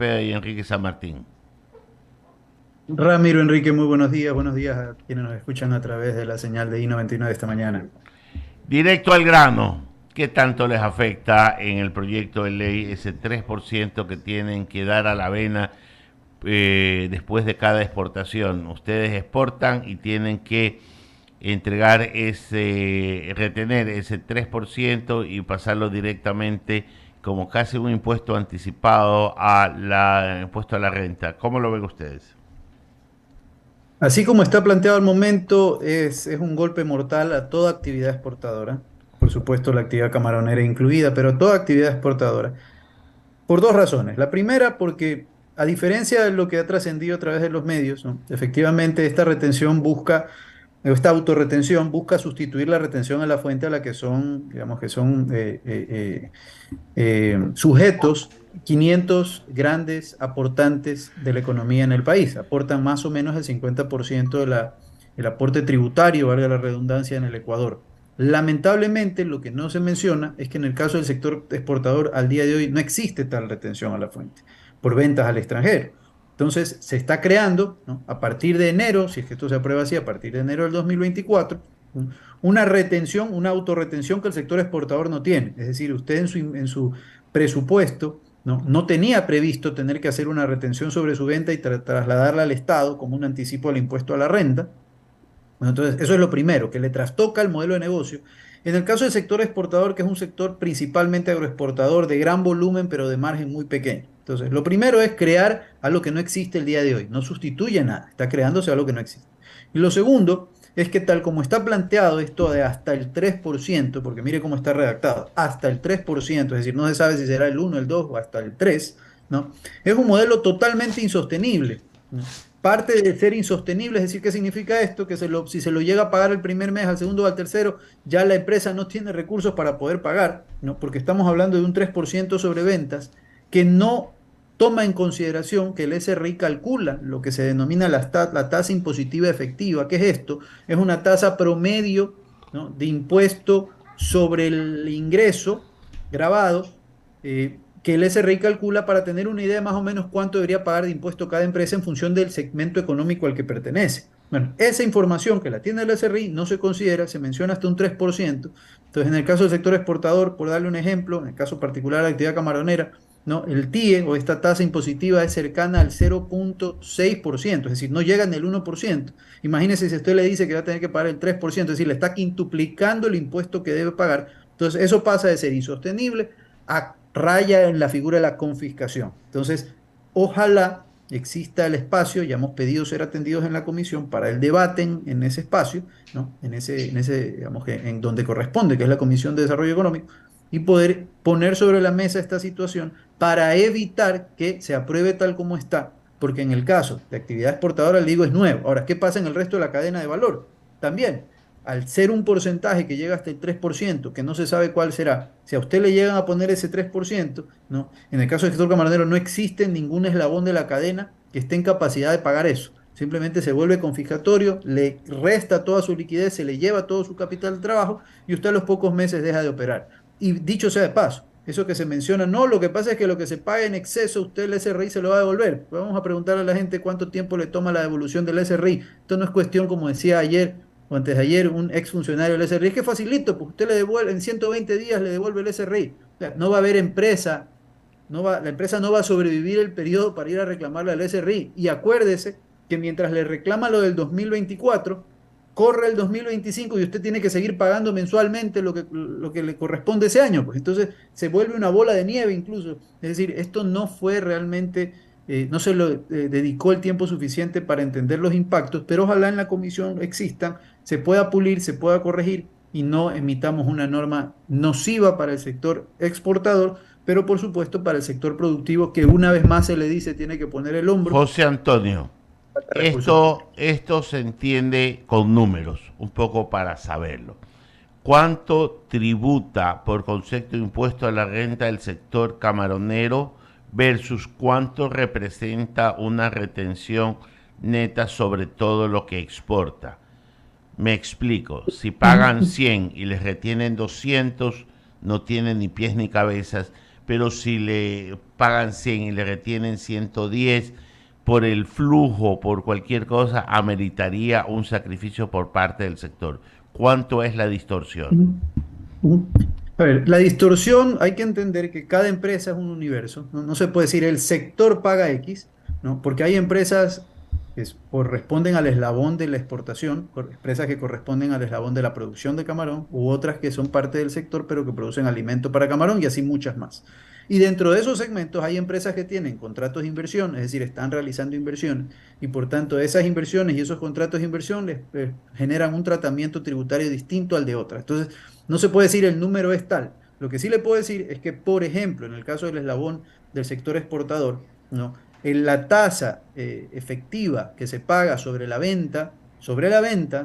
Y Enrique San Martín. Ramiro, Enrique, muy buenos días a quienes nos escuchan a través de la señal de I-99 esta mañana. Directo al grano. ¿Qué tanto les afecta en el proyecto de ley ese 3% que tienen que dar a la avena después de cada exportación? Ustedes exportan y tienen que retener ese 3% y pasarlo directamente como casi un impuesto anticipado a la impuesto a la renta. ¿Cómo lo ven ustedes? Así como está planteado al momento, es un golpe mortal a toda actividad exportadora. Por supuesto, la actividad camaronera incluida, pero toda actividad exportadora. Por dos razones. La primera, porque a diferencia de lo que ha trascendido a través de los medios, ¿no? Efectivamente esta retención busca, esta autorretención busca sustituir la retención a la fuente a la que son, digamos que son sujetos 500 grandes aportantes de la economía en el país. Aportan más o menos el 50% del aporte tributario, valga la redundancia, en el Ecuador. Lamentablemente, lo que no se menciona es que en el caso del sector exportador, al día de hoy no existe tal retención a la fuente por ventas al extranjero. Entonces, se está creando, ¿no? A partir de enero, si es que esto se aprueba así, a partir de enero del 2024, una retención, una autorretención que el sector exportador no tiene. Es decir, usted en su presupuesto no tenía previsto tener que hacer una retención sobre su venta y trasladarla al Estado como un anticipo al impuesto a la renta. Bueno, entonces, eso es lo primero, que le trastoca el modelo de negocio. En el caso del sector exportador, que es un sector principalmente agroexportador de gran volumen, pero de margen muy pequeño. Entonces, lo primero es crear algo que no existe el día de hoy. No sustituye nada, está creándose algo que no existe. Y lo segundo es que tal como está planteado esto de hasta el 3%, porque mire cómo está redactado, hasta el 3%, es decir, no se sabe si será el 1, el 2 o hasta el 3, ¿no? Es un modelo totalmente insostenible, ¿no? Parte de ser insostenible, es decir, ¿qué significa esto? Que si se lo llega a pagar el primer mes, al segundo o al tercero, ya la empresa no tiene recursos para poder pagar, ¿no? Porque estamos hablando de un 3% sobre ventas que no toma en consideración que el SRI calcula lo que se denomina la tasa impositiva efectiva. ¿Qué es esto? Es una tasa promedio, ¿no? De impuesto sobre el ingreso grabado, que el SRI calcula para tener una idea más o menos cuánto debería pagar de impuesto cada empresa en función del segmento económico al que pertenece. Bueno, esa información que la tiene el SRI no se considera, se menciona hasta un 3%. Entonces, en el caso del sector exportador, por darle un ejemplo, en el caso particular de la actividad camaronera, ¿no? El TIE o esta tasa impositiva es cercana al 0,6%, es decir, no llega en el 1%. Imagínese si usted le dice que va a tener que pagar el 3%, es decir, le está quintuplicando el impuesto que debe pagar. Entonces, eso pasa de ser insostenible a raya en la figura de la confiscación. Entonces, ojalá exista el espacio, ya hemos pedido ser atendidos en la comisión para el debate en ese espacio, ¿no? Digamos que en donde corresponde, que es la Comisión de Desarrollo Económico, y poder poner sobre la mesa esta situación para evitar que se apruebe tal como está, porque en el caso de actividad exportadora, el digo, es nuevo. Ahora, ¿qué pasa en el resto de la cadena de valor? También, al ser un porcentaje que llega hasta el 3%, que no se sabe cuál será, si a usted le llegan a poner ese 3%, ¿no? En el caso del sector camaronero no existe ningún eslabón de la cadena que esté en capacidad de pagar eso. Simplemente se vuelve confiscatorio, le resta toda su liquidez, se le lleva todo su capital de trabajo y usted a los pocos meses deja de operar. Y dicho sea de paso, eso que se menciona, no, lo que pasa es que lo que se paga en exceso, usted el SRI se lo va a devolver. Pues vamos a preguntarle a la gente cuánto tiempo le toma la devolución del SRI. Esto no es cuestión, como decía ayer o antes de ayer, un exfuncionario del SRI. Es que facilito, pues usted le devuelve, en 120 días le devuelve el SRI. O sea, no va a haber empresa, la empresa no va a sobrevivir el periodo para ir a reclamarle al SRI. Y acuérdese que mientras le reclama lo del 2024, corre el 2025 y usted tiene que seguir pagando mensualmente lo que le corresponde ese año. Pues entonces se vuelve una bola de nieve incluso. Es decir, esto no fue realmente, no se lo dedicó el tiempo suficiente para entender los impactos, pero ojalá en la comisión existan, se pueda pulir, se pueda corregir y no emitamos una norma nociva para el sector exportador, pero por supuesto para el sector productivo que una vez más se le dice tiene que poner el hombro, José Antonio, falta recursos esto, públicos. esto se entiende con números, un poco para saberlo. ¿Cuánto tributa por concepto de impuesto a la renta el sector camaronero versus cuánto representa una retención neta sobre todo lo que exporta? Me explico, si pagan 100 y les retienen 200, no tienen ni pies ni cabezas, pero si le pagan 100 y le retienen 110 por el flujo, por cualquier cosa, ameritaría un sacrificio por parte del sector. ¿Cuánto es la distorsión? Ujú, ujú. A ver, la distorsión, hay que entender que cada empresa es un universo. No, no se puede decir el sector paga X, ¿no? Porque hay empresas que corresponden al eslabón de la exportación, empresas que corresponden al eslabón de la producción de camarón, u otras que son parte del sector pero que producen alimento para camarón y así muchas más. Y dentro de esos segmentos hay empresas que tienen contratos de inversión, es decir, están realizando inversiones y por tanto esas inversiones y esos contratos de inversión les generan un tratamiento tributario distinto al de otras. Entonces, no se puede decir el número es tal. Lo que sí le puedo decir es que, por ejemplo, en el caso del eslabón del sector exportador, ¿no? En la tasa efectiva que se paga sobre la venta,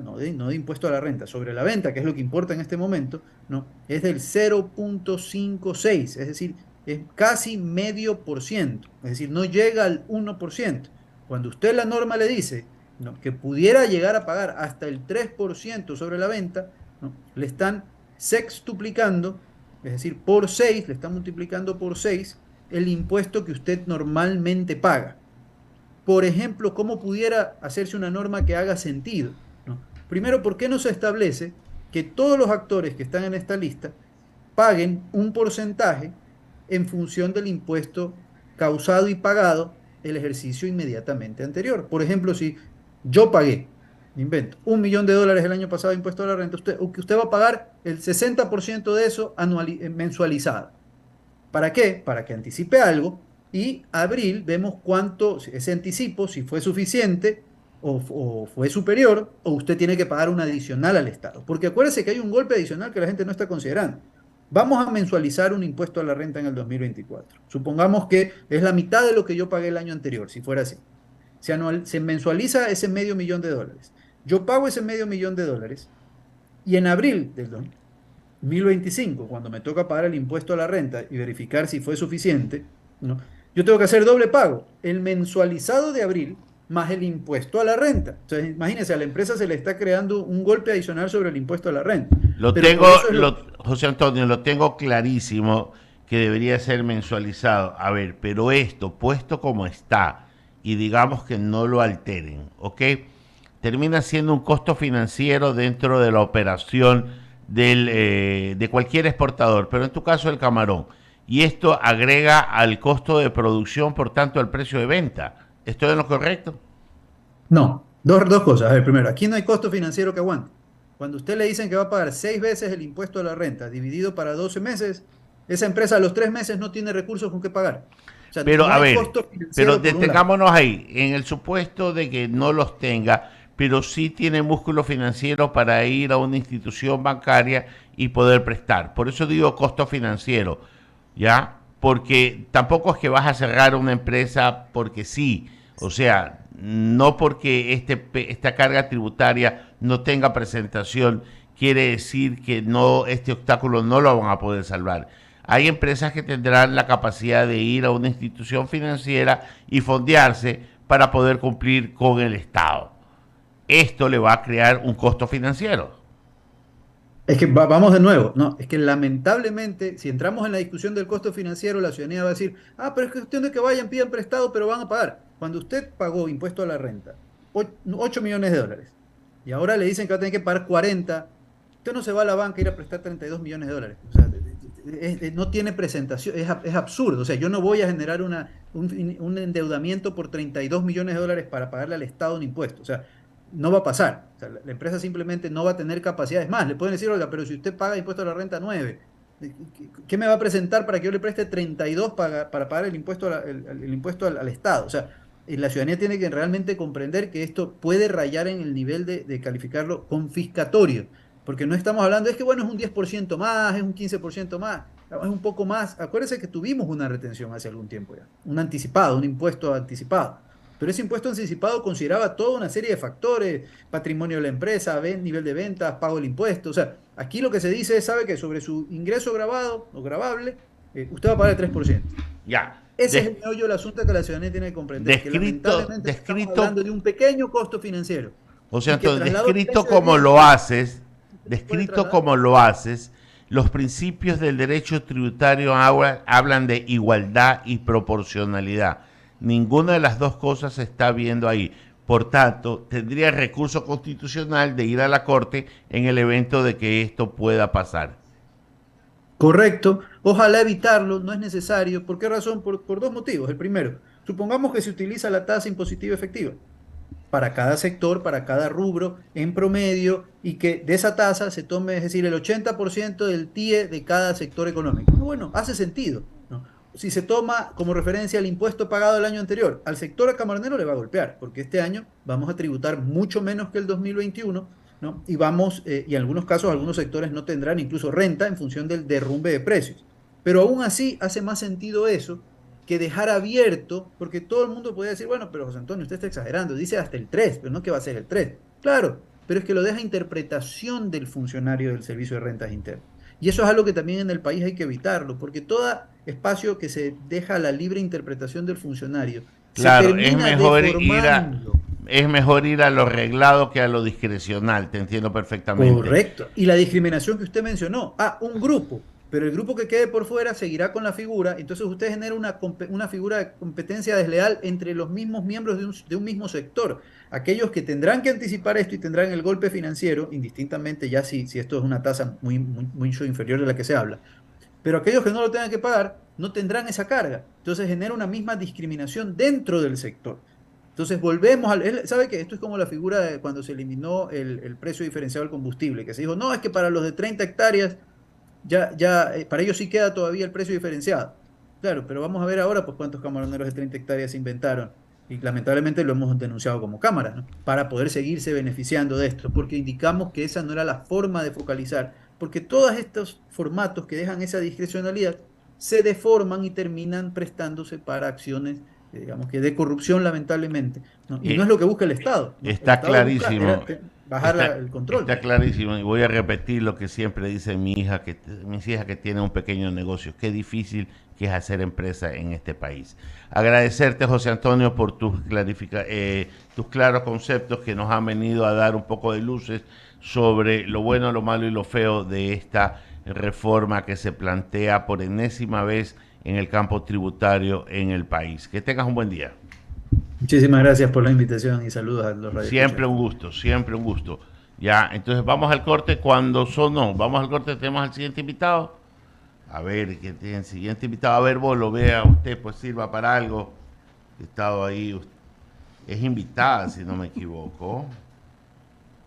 no de impuesto a la renta, sobre la venta, que es lo que importa en este momento, ¿no? Es del 0,56, es decir, es casi medio por ciento, es decir, no llega al 1%. Cuando usted la norma le dice, ¿no?, que pudiera llegar a pagar hasta el 3% sobre la venta, ¿no?, le están sextuplicando, es decir, por 6 le están multiplicando por 6 el impuesto que usted normalmente paga. Por ejemplo, ¿cómo pudiera hacerse una norma que haga sentido? ¿No? Primero, ¿por qué no se establece que todos los actores que están en esta lista paguen un porcentaje en función del impuesto causado y pagado el ejercicio inmediatamente anterior? Por ejemplo, si yo pagué, invento, $1.000.000 el año pasado de impuesto a la renta, usted va a pagar el 60% de eso mensualizado. ¿Para qué? Para que anticipe algo y abril vemos cuánto ese anticipo, si fue suficiente o fue superior, o usted tiene que pagar un adicional al Estado. Porque acuérdese que hay un golpe adicional que la gente no está considerando. Vamos a mensualizar un impuesto a la renta en el 2024. Supongamos que es la mitad de lo que yo pagué el año anterior, si fuera así. Se mensualiza ese $500.000. Yo pago ese $500.000 y en abril del 2025, cuando me toca pagar el impuesto a la renta y verificar si fue suficiente, ¿no?, yo tengo que hacer doble pago, el mensualizado de abril más el impuesto a la renta. Entonces, imagínense, a la empresa se le está creando un golpe adicional sobre el impuesto a la renta. Lo Pero tengo, por eso es lo... José Antonio, lo tengo clarísimo que debería ser mensualizado. A ver, pero esto, puesto como está, y digamos que no lo alteren, ¿ok? Termina siendo un costo financiero dentro de la operación de cualquier exportador, pero en tu caso el camarón. Y esto agrega al costo de producción, por tanto, al precio de venta. ¿Estoy en lo correcto? No, dos cosas. A ver, primero, aquí no hay costo financiero que aguante. Cuando usted le dicen que va a pagar 6 veces el impuesto a la renta dividido para 12 meses, esa empresa a los 3 meses no tiene recursos con qué pagar. O sea, Pero no a hay ver, costo pero financiero por un lado. detengámonos ahí, en el supuesto de que no los tenga, pero sí tiene músculo financiero para ir a una institución bancaria y poder prestar. Por eso digo costo financiero, ¿ya? Porque tampoco es que vas a cerrar una empresa porque sí, o sea, no porque esta carga tributaria no tenga presentación, quiere decir que no, este obstáculo no lo van a poder salvar. Hay empresas que tendrán la capacidad de ir a una institución financiera y fondearse para poder cumplir con el Estado. Esto le va a crear un costo financiero. Es que vamos de nuevo, no, es que lamentablemente, si entramos en la discusión del costo financiero, la ciudadanía va a decir, ah, pero es cuestión de que vayan, pidan prestado, pero van a pagar. Cuando usted pagó impuesto a la renta, $8.000.000, y ahora le dicen que va a tener que pagar 40, usted no se va a la banca a ir a prestar $32.000.000. O sea, no tiene presentación, es absurdo. O sea, yo no voy a generar un endeudamiento por $32.000.000 para pagarle al Estado un impuesto. O sea, no va a pasar. O sea, la empresa simplemente no va a tener capacidades más. Le pueden decir, oiga, pero si usted paga impuesto a la renta 9, ¿qué me va a presentar para que yo le preste 32 para pagar el impuesto, el impuesto al Estado? O sea, la ciudadanía tiene que realmente comprender que esto puede rayar en el nivel de calificarlo confiscatorio, porque no estamos hablando, es que bueno, es un 10% más, es un 15% más, es un poco más. Acuérdense que tuvimos una retención hace algún tiempo ya, un anticipado, un impuesto anticipado. Pero ese impuesto anticipado consideraba toda una serie de factores, patrimonio de la empresa, nivel de ventas, pago del impuesto. O sea, aquí lo que se dice es, sabe que sobre su ingreso grabado o grabable, usted va a pagar el 3%. Ya, Ese es el meollo del asunto que la ciudadanía tiene que comprender, que lamentablemente estamos descrito, hablando de un pequeño costo financiero o sea, y que entonces, trasladado al precio del bien, descrito se puede como trasladar. lo haces, Los principios del derecho tributario hablan de igualdad y proporcionalidad. Ninguna de las dos cosas se está viendo ahí. Por tanto, tendría recurso constitucional de ir a la Corte en el evento de que esto pueda pasar. Correcto. Ojalá evitarlo, no es necesario. ¿Por qué razón? Por dos motivos. El primero, supongamos que se utiliza la tasa impositiva efectiva para cada sector, para cada rubro, en promedio, y que de esa tasa se tome, es decir, el 80% del TIE de cada sector económico. Bueno, hace sentido, ¿no? Si se toma como referencia el impuesto pagado el año anterior, al sector camaronero le va a golpear, porque este año vamos a tributar mucho menos que el 2021, ¿no? Y vamos, y en algunos casos, algunos sectores no tendrán incluso renta en función del derrumbe de precios. Pero aún así hace más sentido eso que dejar abierto, porque todo el mundo podría decir, bueno, pero José Antonio, usted está exagerando, dice hasta el 3, pero no que va a ser el 3. Claro, pero es que lo deja a interpretación del funcionario del Servicio de Rentas Internas. Y eso es algo que también en el país hay que evitarlo, porque todo espacio que se deja a la libre interpretación del funcionario se Claro, termina deformando. es mejor ir a lo reglado que a lo discrecional, te entiendo perfectamente. Correcto. Y la discriminación que usted mencionó, un grupo, pero el grupo que quede por fuera seguirá con la figura, entonces usted genera una figura de competencia desleal entre los mismos miembros de un mismo sector. Aquellos que tendrán que anticipar esto y tendrán el golpe financiero, indistintamente ya si esto es una tasa mucho inferior de la que se habla, pero aquellos que no lo tengan que pagar no tendrán esa carga. Entonces genera una misma discriminación dentro del sector. Entonces volvemos al... ¿Sabe qué? Esto es como la figura de cuando se eliminó el precio diferenciado del combustible, que se dijo, no, es que para los de 30 hectáreas, para ellos sí queda todavía el precio diferenciado. Claro, pero vamos a ver ahora pues cuántos camaroneros de 30 hectáreas se inventaron. Y lamentablemente lo hemos denunciado como cámara, ¿no? Para poder seguirse beneficiando de esto, porque indicamos que esa no era la forma de focalizar, porque todos estos formatos que dejan esa discrecionalidad se deforman y terminan prestándose para acciones, digamos que de corrupción lamentablemente, ¿no? Y no es Eh, lo que busca el Estado, ¿no? El Está Estado busca clarísimo, bajar el control. está clarísimo y voy a repetir lo que siempre dice mis hijas que tienen un pequeño negocio. Qué difícil que es hacer empresa en este país. Agradecerte, José Antonio, por tus claros conceptos que nos han venido a dar un poco de luces sobre lo bueno, lo malo y lo feo de esta reforma que se plantea por enésima vez en el campo tributario en el país. Que tengas un buen día. Muchísimas gracias por la invitación y saludos a los radioescuchas. Siempre un gusto, siempre un gusto. Ya, entonces vamos al corte cuando sonó. Vamos al corte, tenemos al siguiente invitado. A ver, ¿qué tiene el siguiente invitado? A ver, vos lo vea usted, pues sirva para algo. He estado ahí. Es invitada, si no me equivoco.